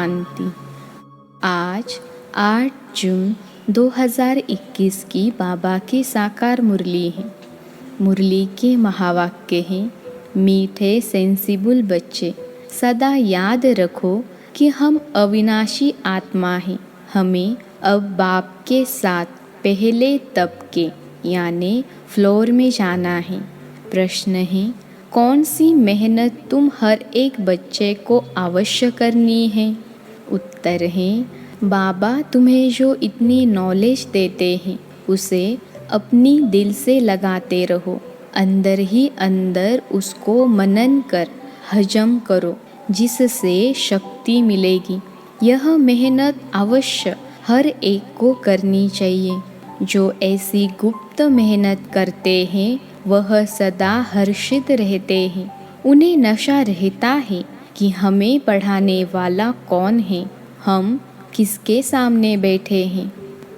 शांति। आज 8 जून 2021 की बाबा की साकार मुरली है। मुरली के महावाक्य हैं, मीठे सेंसिबल बच्चे, सदा याद रखो कि हम अविनाशी आत्मा हैं। हमें अब बाप के साथ पहले तबके यानी फ्लोर में जाना है। प्रश्न है, कौन सी मेहनत तुम हर एक बच्चे को अवश्य करनी है? उत्तर है, बाबा तुम्हें जो इतनी नॉलेज देते हैं उसे अपनी दिल से लगाते रहो। अंदर ही अंदर उसको मनन कर हजम करो, जिससे शक्ति मिलेगी। यह मेहनत अवश्य हर एक को करनी चाहिए। जो ऐसी गुप्त मेहनत करते हैं वह सदा हर्षित रहते हैं। उन्हें नशा रहता है कि हमें पढ़ाने वाला कौन है, हम किसके सामने बैठे हैं।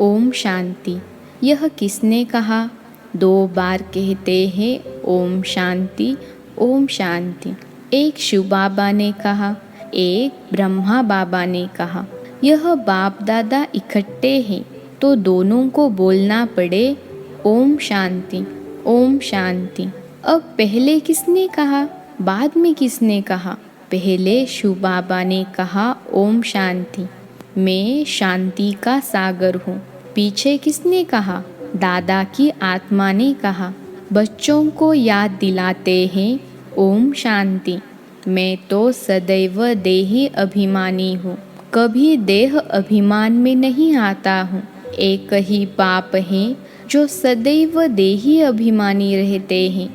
ओम शांति। यह किसने कहा? 2 बार कहते हैं ओम शांति, ओम शांति। एक शिव बाबा ने कहा, एक ब्रह्मा बाबा ने कहा। यह बाप दादा इकट्ठे हैं तो दोनों को बोलना पड़े ओम शांति, ओम शांति। अब पहले किसने कहा, बाद में किसने कहा? पहले शिव बाबा ने कहा ओम शांति। मैं शांति का सागर हूँ। पीछे किसने कहा? दादा की आत्मा ने कहा। बच्चों को याद दिलाते हैं ओम शांति। मैं तो सदैव देही अभिमानी हूँ, कभी देह अभिमान में नहीं आता हूँ। एक ही बाप है जो सदैव देही अभिमानी रहते हैं।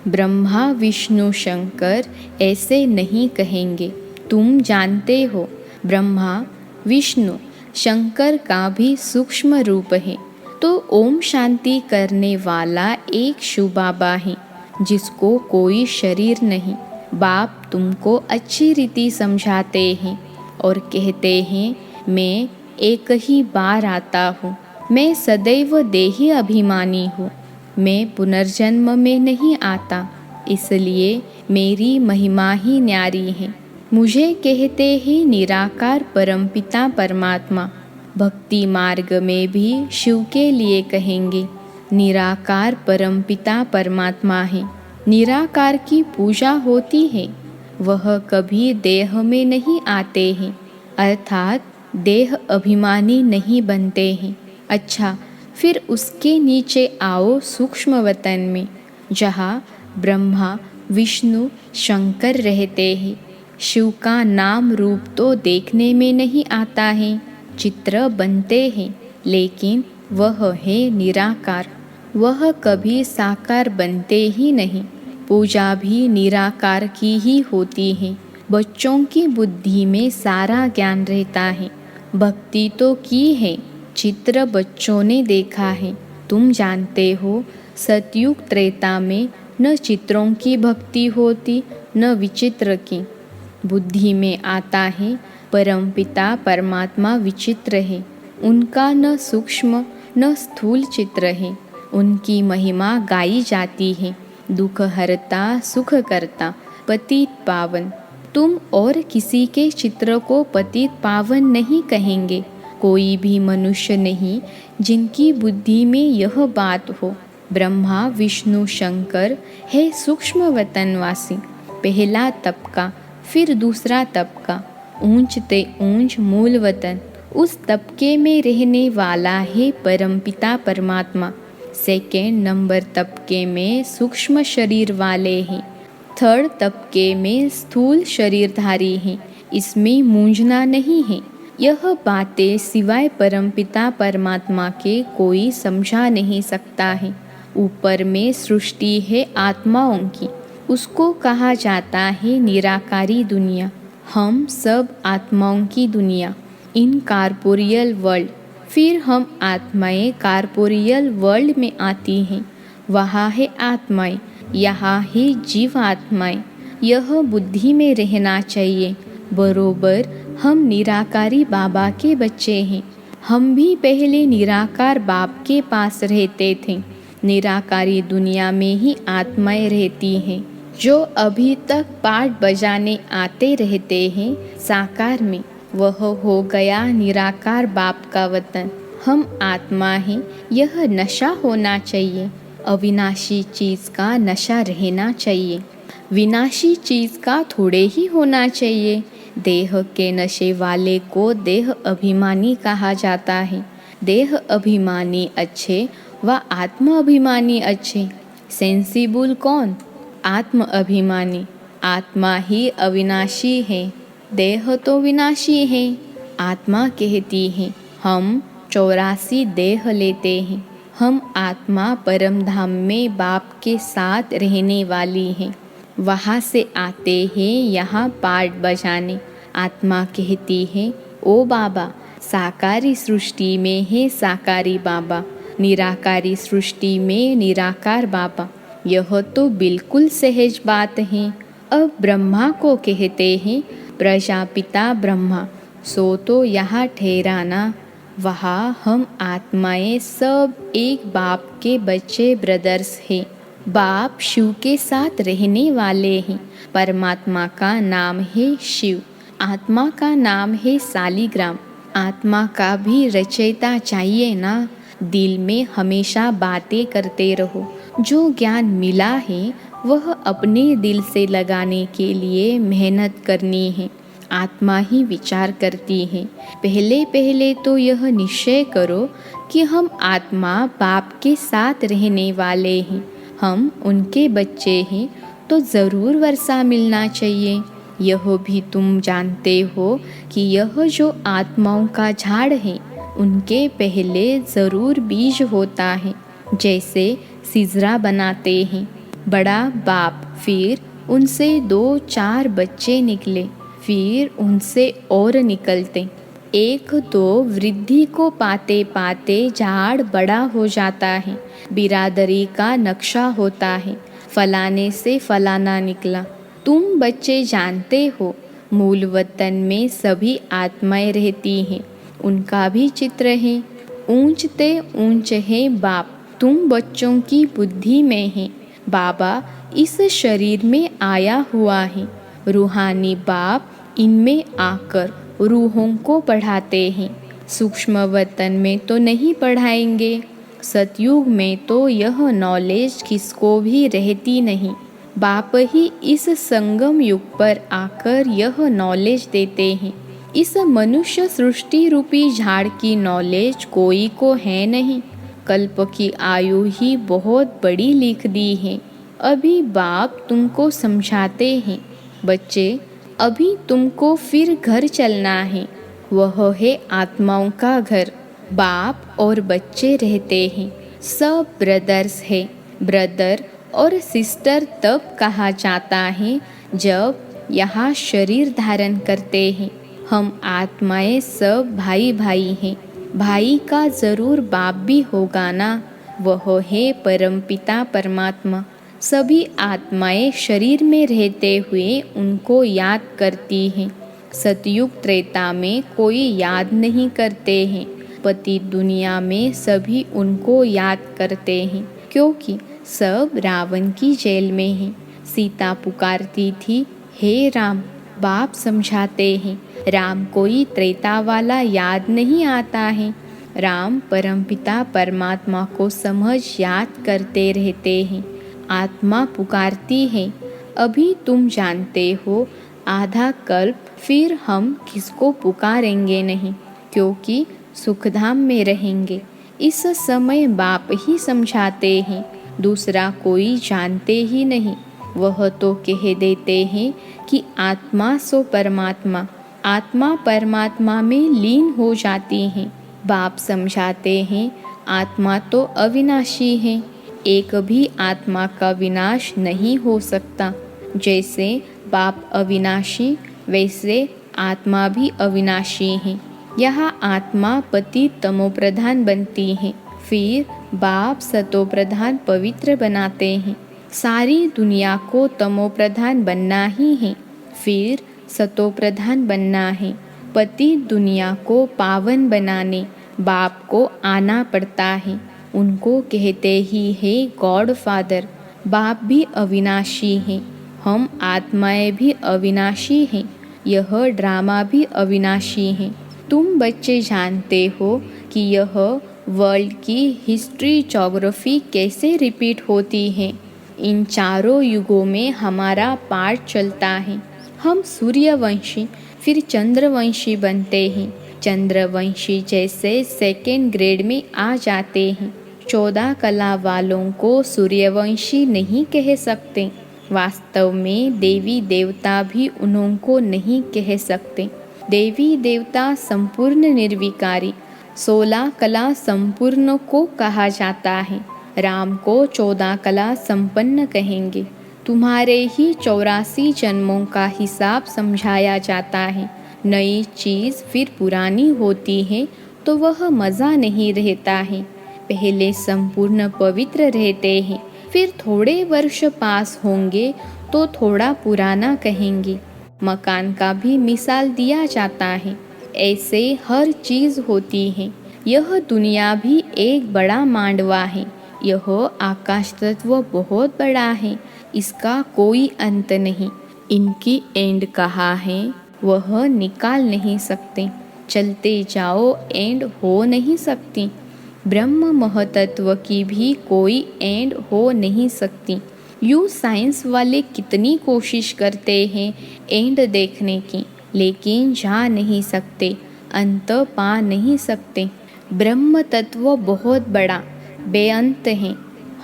ब्रह्मा विष्णु शंकर ऐसे नहीं कहेंगे। तुम जानते हो ब्रह्मा विष्णु शंकर का भी सूक्ष्म रूप है। तो ओम शांति करने वाला एक शिव बाबा है जिसको कोई शरीर नहीं। बाप तुमको अच्छी रीति समझाते हैं और कहते हैं मैं एक ही बार आता हूँ। मैं सदैव देही अभिमानी हूँ। मैं पुनर्जन्म में नहीं आता, इसलिए मेरी महिमा ही न्यारी है। मुझे कहते हैं निराकार परमपिता परमात्मा। भक्ति मार्ग में भी शिव के लिए कहेंगे निराकार परमपिता परमात्मा है। निराकार की पूजा होती है, वह कभी देह में नहीं आते हैं, अर्थात देह अभिमानी नहीं बनते हैं। अच्छा, फिर उसके नीचे आओ सूक्ष्म वतन में, जहाँ ब्रह्मा विष्णु शंकर रहते हैं। शिव का नाम रूप तो देखने में नहीं आता है, चित्र बनते हैं, लेकिन वह है निराकार। वह कभी साकार बनते ही नहीं। पूजा भी निराकार की ही होती है। बच्चों की बुद्धि में सारा ज्ञान रहता है। भक्ति तो की है, चित्र बच्चों ने देखा है। तुम जानते हो सतयुग त्रेता में न चित्रों की भक्ति होती न विचित्र की। बुद्धि में आता है परमपिता परमात्मा विचित्र है। उनका न सूक्ष्म न स्थूल चित्र है। उनकी महिमा गाई जाती है, दुख हरता सुख करता पतित पावन। तुम और किसी के चित्र को पतित पावन नहीं कहेंगे। कोई भी मनुष्य नहीं जिनकी बुद्धि में यह बात हो। ब्रह्मा विष्णु शंकर है सूक्ष्म वतनवासी। पहला तबका, फिर दूसरा तबका, ऊंच ते ऊंच मूल वतन। उस तबके में रहने वाला है परमपिता परमात्मा। सेकेंड नंबर तबके में सूक्ष्म शरीर वाले हैं। थर्ड तबके में स्थूल शरीरधारी हैं। इसमें मूंझना नहीं है। यह बातें सिवाय परमपिता परमात्मा के कोई समझा नहीं सकता है। ऊपर में सृष्टि है आत्माओं की, उसको कहा जाता है निराकारी दुनिया। हम सब आत्माओं की दुनिया, इन कार्पोरियल वर्ल्ड। फिर हम आत्माएं कार्पोरियल वर्ल्ड में आती हैं। वहाँ है आत्माएं, यहाँ है जीव आत्माएं। यह बुद्धि में रहना चाहिए। बरोबर हम निराकारी बाबा के बच्चे हैं। हम भी पहले निराकार बाप के पास रहते थे। निराकारी दुनिया में ही आत्माएं रहती हैं, जो अभी तक पाठ बजाने आते रहते हैं साकार में। वह हो गया निराकार बाप का वतन। हम आत्मा हैं, यह नशा होना चाहिए। अविनाशी चीज़ का नशा रहना चाहिए, विनाशी चीज़ का थोड़े ही होना चाहिए। देह के नशे वाले को देह अभिमानी कहा जाता है। देह अभिमानी अच्छे व आत्म अभिमानी अच्छे। सेंसिबल कौन? आत्म अभिमानी। आत्मा ही अविनाशी है, देह तो विनाशी है। आत्मा कहती है हम 84 देह लेते हैं। हम आत्मा परम धाम में बाप के साथ रहने वाली हैं। वहाँ से आते हैं यहाँ पाठ बजाने। आत्मा कहती है ओ बाबा, साकारी सृष्टि में है साकारी बाबा, निराकारी सृष्टि में निराकार बाबा। यह तो बिल्कुल सहज बात है। अब ब्रह्मा को कहते हैं प्रजापिता ब्रह्मा, सो तो यहाँ ठहराना। वहाँ हम आत्माएं सब एक बाप के बच्चे ब्रदर्स हैं। बाप शिव के साथ रहने वाले हैं। परमात्मा का नाम है शिव, आत्मा का नाम है सालिग्राम। आत्मा का भी रचयिता चाहिए ना। दिल में हमेशा बातें करते रहो। जो ज्ञान मिला है वह अपने दिल से लगाने के लिए मेहनत करनी है। आत्मा ही विचार करती है। पहले पहले तो यह निश्चय करो कि हम आत्मा बाप के साथ रहने वाले हैं, हम उनके बच्चे हैं, तो ज़रूर वर्षा मिलना चाहिए। यह भी तुम जानते हो कि यह जो आत्माओं का झाड़ है उनके पहले ज़रूर बीज होता है। जैसे सिजरा बनाते हैं, बड़ा बाप, फिर उनसे 2-4 बच्चे निकले, फिर उनसे और निकलते। एक दो वृद्धि को पाते पाते झाड़ बड़ा हो जाता है। बिरादरी का नक्शा होता है, फलाने से फलाना निकला। तुम बच्चे जानते हो मूल वतन में सभी आत्माएं रहती हैं, उनका भी चित्र है। ऊंचते ऊंच है बाप, तुम बच्चों की बुद्धि में है। बाबा इस शरीर में आया हुआ है। रूहानी बाप इनमें आकर रूहों को पढ़ाते हैं। सूक्ष्म वतन में तो नहीं पढ़ाएंगे। सतयुग में तो यह नॉलेज किसको भी रहती नहीं। बाप ही इस संगम युग पर आकर यह नॉलेज देते हैं। इस मनुष्य सृष्टि रूपी झाड़ की नॉलेज कोई को है नहीं। कल्प की आयु ही बहुत बड़ी लिख दी है। अभी बाप तुमको समझाते हैं, बच्चे अभी तुमको फिर घर चलना है। वह है आत्माओं का घर। बाप और बच्चे रहते हैं, सब ब्रदर्स है। ब्रदर और सिस्टर तब कहा जाता है जब यहाँ शरीर धारण करते हैं। हम आत्माएं सब भाई भाई हैं। भाई का ज़रूर बाप भी होगा ना। वह है परमपिता परमात्मा। सभी आत्माएं शरीर में रहते हुए उनको याद करती हैं। सतयुग त्रेता में कोई याद नहीं करते हैं। पति दुनिया में सभी उनको याद करते हैं, क्योंकि सब रावण की जेल में हैं। सीता पुकारती थी, हे राम। बाप समझाते हैं, राम कोई त्रेता वाला याद नहीं आता है। राम परमपिता परमात्मा को समझ याद करते रहते हैं। आत्मा पुकारती है, अभी तुम जानते हो आधा कल्प फिर हम किसको पुकारेंगे नहीं, क्योंकि सुखधाम में रहेंगे। इस समय बाप ही समझाते हैं, दूसरा कोई जानते ही नहीं। वह तो कह देते हैं कि आत्मा सो परमात्मा, आत्मा परमात्मा में लीन हो जाती हैं। बाप समझाते हैं, आत्मा तो अविनाशी है, एक भी आत्मा का विनाश नहीं हो सकता। जैसे बाप अविनाशी, वैसे आत्मा भी अविनाशी है। यहाँ आत्मा पति तमोप्रधान बनती है, फिर बाप सतोप्रधान पवित्र बनाते हैं। सारी दुनिया को तमोप्रधान बनना ही है, फिर सतोप्रधान बनना है। पति दुनिया को पावन बनाने बाप को आना पड़ता है। उनको कहते ही है गॉड फादर। बाप भी अविनाशी हैं, हम आत्माएं भी अविनाशी हैं। यह ड्रामा भी अविनाशी है। तुम बच्चे जानते हो कि यह वर्ल्ड की हिस्ट्री ज्योग्राफी कैसे रिपीट होती है। इन चारों युगों में हमारा पार्ट चलता है। हम सूर्यवंशी फिर चंद्रवंशी बनते हैं। चंद्रवंशी जैसे सेकेंड ग्रेड में आ जाते हैं। 14 कला वालों को सूर्यवंशी नहीं कह सकते। वास्तव में देवी देवता भी उनको नहीं कह सकते। देवी देवता संपूर्ण निर्विकारी 16 कला संपूर्ण को कहा जाता है। राम को 14 कला संपन्न कहेंगे। तुम्हारे ही 84 जन्मों का हिसाब समझाया जाता है। नई चीज़ फिर पुरानी होती है तो वह मज़ा नहीं रहता है। पहले संपूर्ण पवित्र रहते हैं, फिर थोड़े वर्ष पास होंगे तो थोड़ा पुराना कहेंगे। मकान का भी मिसाल दिया जाता है। ऐसे हर चीज़ होती है। यह दुनिया भी एक बड़ा मांडवा है। यह आकाश तत्व बहुत बड़ा है। इसका कोई अंत नहीं। इनकी एंड कहाँ है वह निकाल नहीं सकते। चलते जाओ, एंड हो नहीं सकती। ब्रह्म महतत्व की भी कोई एंड हो नहीं सकती। यूँ साइंस वाले कितनी कोशिश करते हैं एंड देखने की, लेकिन जा नहीं सकते, अंत पा नहीं सकते। ब्रह्म तत्व बहुत बड़ा बेअंत है।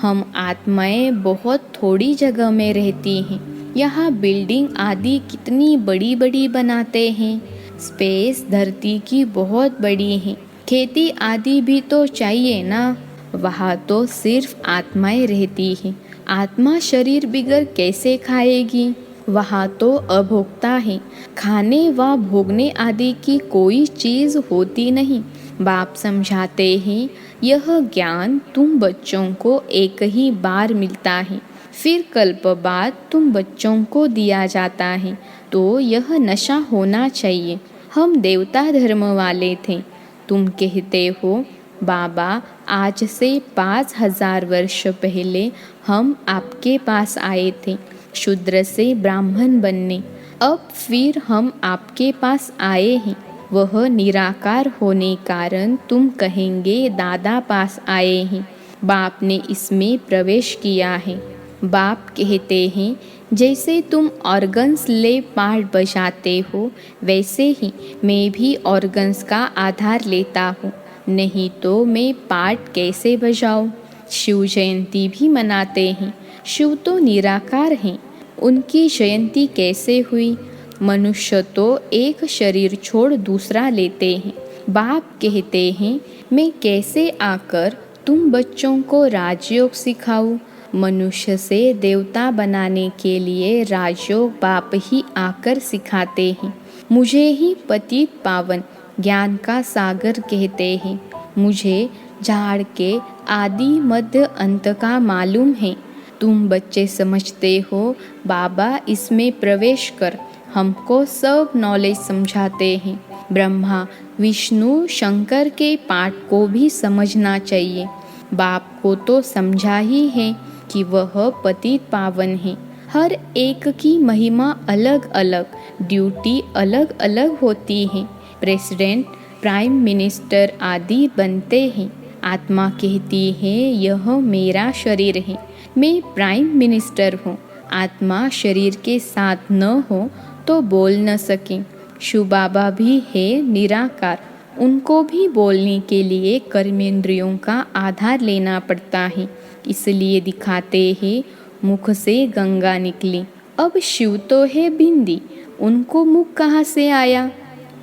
हम आत्माएं बहुत थोड़ी जगह में रहती हैं। यहाँ बिल्डिंग आदि कितनी बड़ी बड़ी बनाते हैं। स्पेस धरती की बहुत बड़ी है। खेती आदि भी तो चाहिए ना। वहाँ तो सिर्फ आत्माएं रहती हैं। आत्मा शरीर बिगर कैसे खाएगी। वहाँ तो अभोक्ता है। खाने व भोगने आदि की कोई चीज़ होती नहीं। बाप समझाते हैं यह ज्ञान तुम बच्चों को एक ही बार मिलता है, फिर कल्प बाद तुम बच्चों को दिया जाता है। तो यह नशा होना चाहिए। हम देवता धर्म वाले थे। तुम कहते हो बाबा आज से 5000 वर्ष पहले हम आपके पास आए थे शूद्र से ब्राह्मण बनने। अब फिर हम आपके पास आए हैं। वह निराकार होने कारण तुम कहेंगे दादा पास आए हैं। बाप ने इसमें प्रवेश किया है। बाप कहते हैं जैसे तुम ऑर्गन्स ले पार्ट बजाते हो वैसे ही मैं भी ऑर्गन्स का आधार लेता हूँ। नहीं तो मैं पार्ट कैसे बजाऊँ। शिव जयंती भी मनाते हैं। शिव तो निराकार हैं। उनकी जयंती कैसे हुई। मनुष्य तो एक शरीर छोड़ दूसरा लेते हैं। बाप कहते हैं मैं कैसे आकर तुम बच्चों को राजयोग सिखाऊं। मनुष्य से देवता बनाने के लिए राजयोग बाप ही आकर सिखाते हैं। मुझे ही पतित पावन ज्ञान का सागर कहते हैं। मुझे झाड़ के आदि मध्य अंत का मालूम है। तुम बच्चे समझते हो बाबा इसमें प्रवेश कर हमको सब नॉलेज समझाते हैं। ब्रह्मा विष्णु शंकर के पाठ को भी समझना चाहिए। बाप को तो समझा ही है कि वह पतित पावन है। हर एक की महिमा अलग अलग, ड्यूटी अलग अलग होती है। प्रेसिडेंट, प्राइम मिनिस्टर आदि बनते हैं। आत्मा कहती है यह मेरा शरीर है, मैं प्राइम मिनिस्टर हूँ। आत्मा शरीर के साथ न हो तो बोल न सके। शिव बाबा भी है निराकार। उनको भी बोलने के लिए कर्मेंद्रियों का आधार लेना पड़ता है। इसलिए दिखाते हैं मुख से गंगा निकली। अब शिव तो है बिंदी, उनको मुख कहाँ से आया।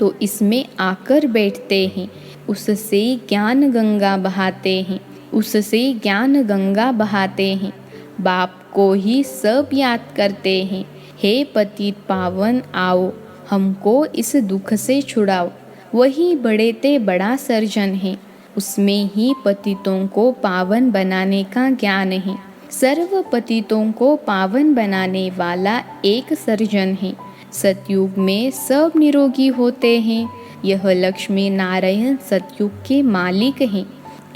तो इसमें आकर बैठते हैं। उससे ज्ञान गंगा बहाते हैं। उससे ज्ञान गंगा बहाते हैं। बाप को ही सब याद करते हैं। हे पतित पावन आओ, हमको इस दुख से छुड़ाओ। वही बड़े ते बड़ा सर्जन है। उसमें ही पतितों को पावन बनाने का ज्ञान है। सर्व पतितों को पावन बनाने वाला एक सर्जन है। सतयुग में सब निरोगी होते हैं। यह लक्ष्मी नारायण सतयुग के मालिक हैं।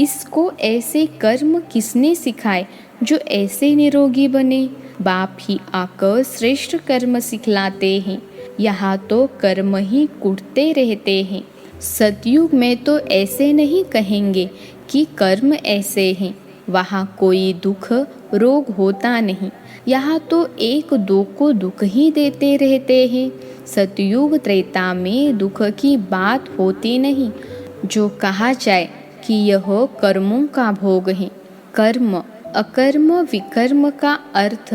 इसको ऐसे कर्म किसने सिखाए जो ऐसे निरोगी बने। बाप ही आकर श्रेष्ठ कर्म सिखलाते हैं। यहाँ तो कर्म ही कूटते रहते हैं। सतयुग में तो ऐसे नहीं कहेंगे कि कर्म ऐसे हैं। वहाँ कोई दुख रोग होता नहीं। यहाँ तो एक दो को दुख ही देते रहते हैं। सतयुग त्रेता में दुख की बात होती नहीं। जो कहा जाए कि यह कर्मों का भोग है। कर्म अकर्म विकर्म का अर्थ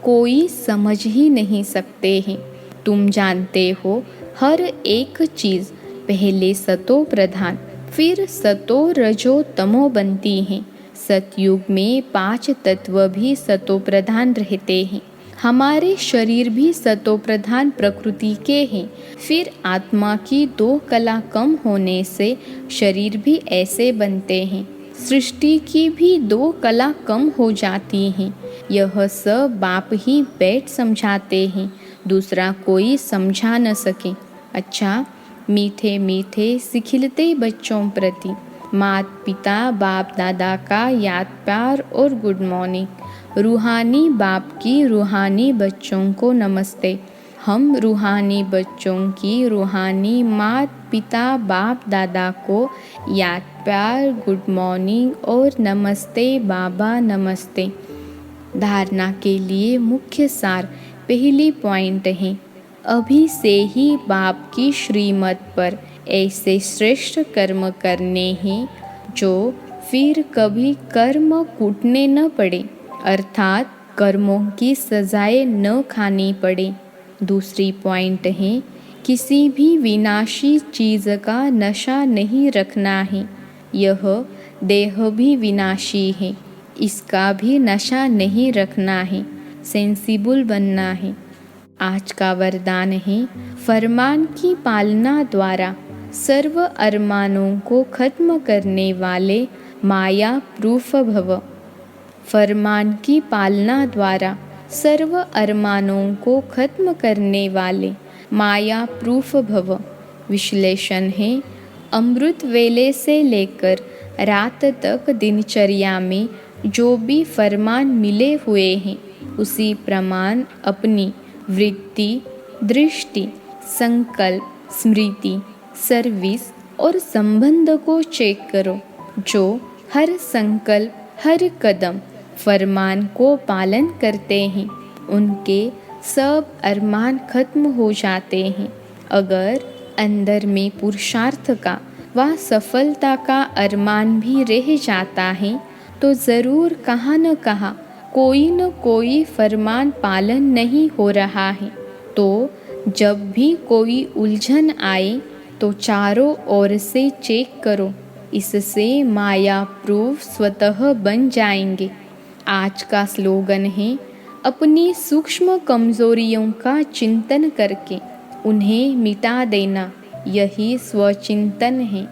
कोई समझ ही नहीं सकते हैं। तुम जानते हो, हर एक चीज़ पहले सतो प्रधान फिर सतो रजो तमो बनती हैं। सतयुग में 5 तत्व भी सतो प्रधान रहते हैं। हमारे शरीर भी सतो प्रधान प्रकृति के हैं। फिर आत्मा की 2 कला कम होने से शरीर भी ऐसे बनते हैं। सृष्टि की भी 2 कला कम हो जाती हैं। यह सब बाप ही बैठ समझाते हैं, दूसरा कोई समझा न सके। अच्छा, मीठे मीठे सिखिलते बच्चों प्रति माता पिता बाप दादा का याद प्यार और गुड मॉर्निंग। रूहानी बाप की रूहानी बच्चों को नमस्ते। हम रूहानी बच्चों की रूहानी माता पिता बाप दादा को याद प्यार गुड मॉर्निंग और नमस्ते बाबा नमस्ते। धारणा के लिए मुख्य सार पहली पॉइंट है, अभी से ही बाप की श्रीमत पर ऐसे श्रेष्ठ कर्म करने हैं जो फिर कभी कर्म कूटने न पड़े, अर्थात कर्मों की सजाएं न खानी पड़े। दूसरी पॉइंट है, किसी भी विनाशी चीज़ का नशा नहीं रखना है। यह देह भी विनाशी है, इसका भी नशा नहीं रखना है। सेंसिबल बनना है। आज का वरदान है, फरमान की पालना द्वारा सर्व अरमानों को खत्म करने वाले माया प्रूफ भव। फरमान की पालना द्वारा सर्व अरमानों को खत्म करने वाले माया प्रूफ भव। विश्लेषण है, अमृत वेले से लेकर रात तक दिनचर्या में जो भी फरमान मिले हुए हैं, उसी प्रमाण अपनी वृत्ति, दृष्टि, संकल्प, स्मृति, सर्विस और संबंध को चेक करो। जो हर संकल्प, हर कदम फरमान को पालन करते हैं, उनके सब अरमान खत्म हो जाते हैं। अगर अंदर में पुरुषार्थ का व सफलता का अरमान भी रह जाता है, तो ज़रूर कहाँ न कहाँ कोई न कोई फरमान पालन नहीं हो रहा है। तो जब भी कोई उलझन आए तो चारों ओर से चेक करो, इससे माया प्रूफ स्वतः बन जाएंगे। आज का स्लोगन है, अपनी सूक्ष्म कमजोरियों का चिंतन करके उन्हें मिटा देना, यही स्वचिंतन है।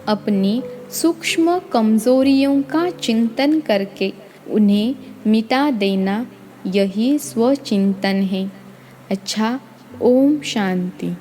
अपनी सूक्ष्म कमजोरियों का चिंतन करके उन्हें मिटा देना, यही स्वचिंतन है। अच्छा, ओम शांति।